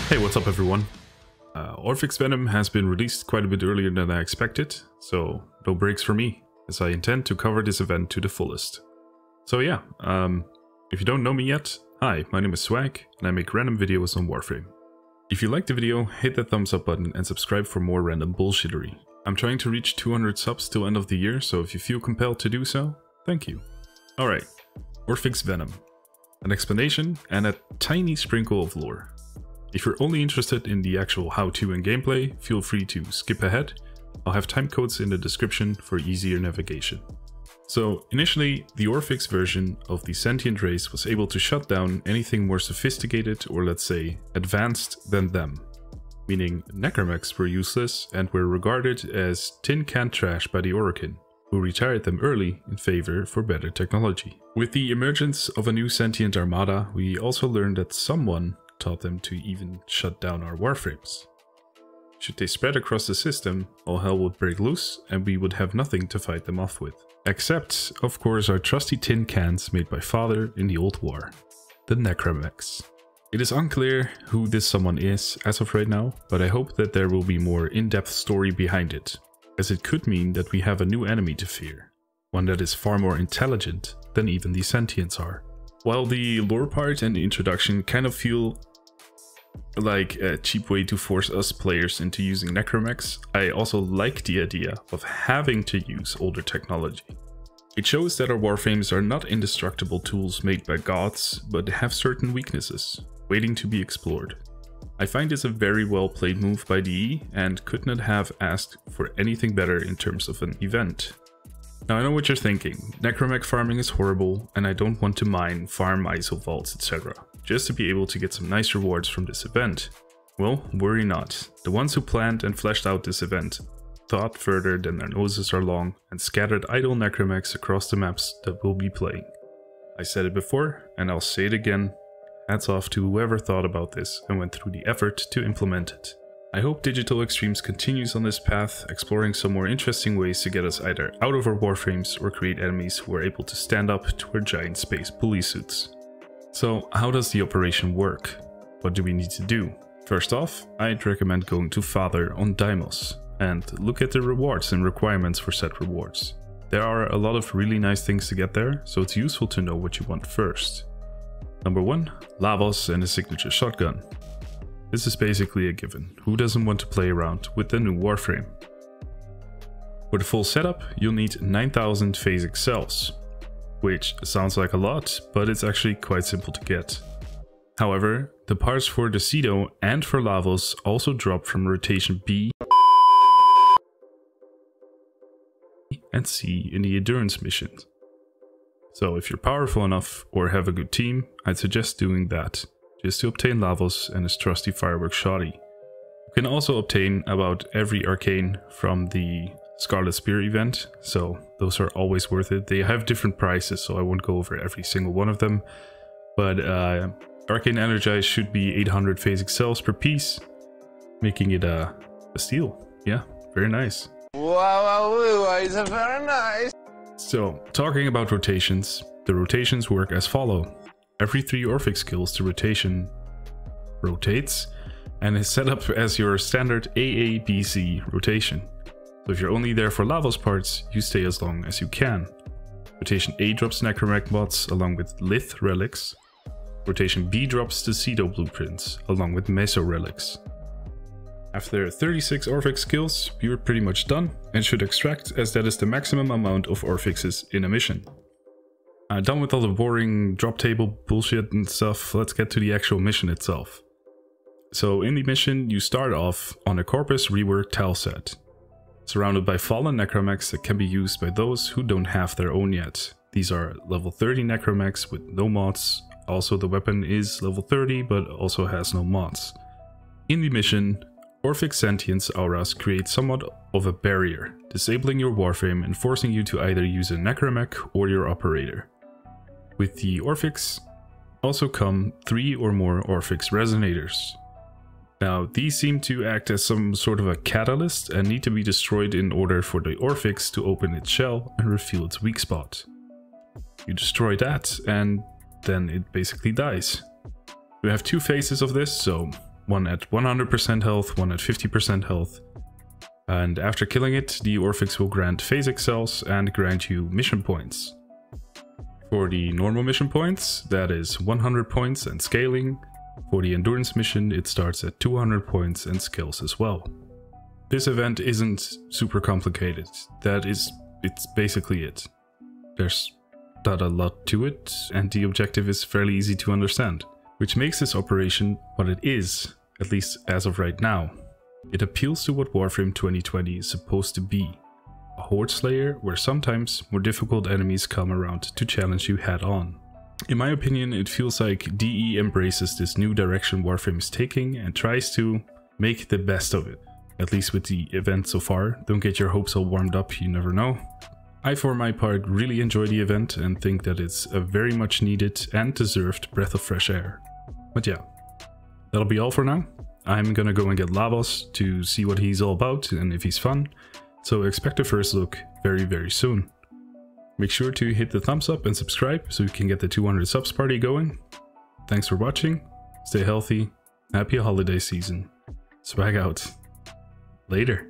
Hey, what's up everyone? Orphix Venom has been released quite a bit earlier than I expected, so no breaks for me, as I intend to cover this event to the fullest. So yeah, if you don't know me yet, hi, my name is Swag, and I make random videos on Warframe. If you liked the video, hit that thumbs up button and subscribe for more random bullshittery. I'm trying to reach 200 subs till end of the year, so if you feel compelled to do so, thank you. Alright, Orphix Venom. An explanation and a tiny sprinkle of lore. If you're only interested in the actual how-to and gameplay, feel free to skip ahead. I'll have timecodes in the description for easier navigation. So initially, the Orphix version of the sentient race was able to shut down anything more sophisticated or let's say advanced than them. Meaning necromechs were useless and were regarded as tin can trash by the Orokin, who retired them early in favor for better technology. With the emergence of a new sentient armada, we also learned that someone taught them to even shut down our warframes. Should they spread across the system, all hell would break loose and we would have nothing to fight them off with. Except, of course, our trusty tin cans made by Father in the old war, the necromechs. It is unclear who this someone is as of right now, but I hope that there will be more in-depth story behind it, as it could mean that we have a new enemy to fear, one that is far more intelligent than even the sentients are. While the lore part and the introduction kind of feel like a cheap way to force us players into using necromechs, I also like the idea of having to use older technology. It shows that our warframes are not indestructible tools made by gods, but have certain weaknesses, waiting to be explored. I find this a very well played move by DE and could not have asked for anything better in terms of an event. Now I know what you're thinking, necromech farming is horrible and I don't want to mine, farm ISO vaults, etc. just to be able to get some nice rewards from this event. Well, worry not. The ones who planned and fleshed out this event thought further than their noses are long and scattered idle necromechs across the maps that we'll be playing. I said it before and I'll say it again, hats off to whoever thought about this and went through the effort to implement it. I hope Digital Extremes continues on this path, exploring some more interesting ways to get us either out of our warframes or create enemies who are able to stand up to our giant space bully suits. So how does the operation work? What do we need to do? First off, I'd recommend going to Father on Deimos and look at the rewards and requirements for said rewards. There are a lot of really nice things to get there, so it's useful to know what you want first. Number 1, Lavos and a signature shotgun. This is basically a given. Who doesn't want to play around with the new warframe? For the full setup, you'll need 9000 phasic cells, which sounds like a lot, but it's actually quite simple to get. However, the parts for the Cedo and for Lavos also drop from rotation B and C in the endurance missions. So if you're powerful enough or have a good team, I'd suggest doing that, just to obtain Lavos and his trusty fireworks shoddy. You can also obtain about every arcane from the Scarlet Spear event, so those are always worth it. They have different prices, so I won't go over every single one of them. But Arcane Energize should be 800 phasic cells per piece, making it a steal. Yeah, very nice. Wow, it's very nice. So, talking about rotations, the rotations work as follow. Every 3 Orphix skills, the rotation rotates and is set up as your standard AABC rotation. So if you're only there for Lavos parts, you stay as long as you can. Rotation A drops necromech mods along with Lith relics. Rotation B drops the Cedo blueprints along with Meso relics. After 36 Orphix skills, you're pretty much done and should extract, as that is the maximum amount of Orphixes in a mission. Done with all the boring drop table bullshit and stuff, let's get to the actual mission itself. So in the mission, you start off on a Corpus reworked tile set, surrounded by fallen necromechs that can be used by those who don't have their own yet. These are level 30 necromechs with no mods. Also the weapon is level 30 but also has no mods. In the mission, Orphix Sentience auras create somewhat of a barrier, disabling your warframe and forcing you to either use a necromech or your operator. With the Orphix also come 3 or more Orphix resonators. Now these seem to act as some sort of a catalyst and need to be destroyed in order for the Orphix to open its shell and reveal its weak spot. You destroy that and then it basically dies. We have 2 phases of this, so one at 100% health, one at 50% health. And after killing it, the Orphix will grant phasic cells and grant you mission points. For the normal mission points, that is 100 points and scaling. For the endurance mission, it starts at 200 points and scales as well. This event isn't super complicated. It's basically it. There's not a lot to it, and the objective is fairly easy to understand, which makes this operation what it is, at least as of right now. It appeals to what Warframe 2020 is supposed to be. A horde slayer where sometimes more difficult enemies come around to challenge you head on. In my opinion, it feels like DE embraces this new direction Warframe is taking and tries to make the best of it. At least with the event so far. Don't get your hopes all warmed up, you never know. I for my part really enjoy the event and think that it's a very much needed and deserved breath of fresh air. But yeah, that'll be all for now. I'm gonna go and get Lavos to see what he's all about and if he's fun. So expect a first look very, very soon. Make sure to hit the thumbs up and subscribe so we can get the 200 subs party going. Thanks for watching, stay healthy, happy holiday season, swag out, later.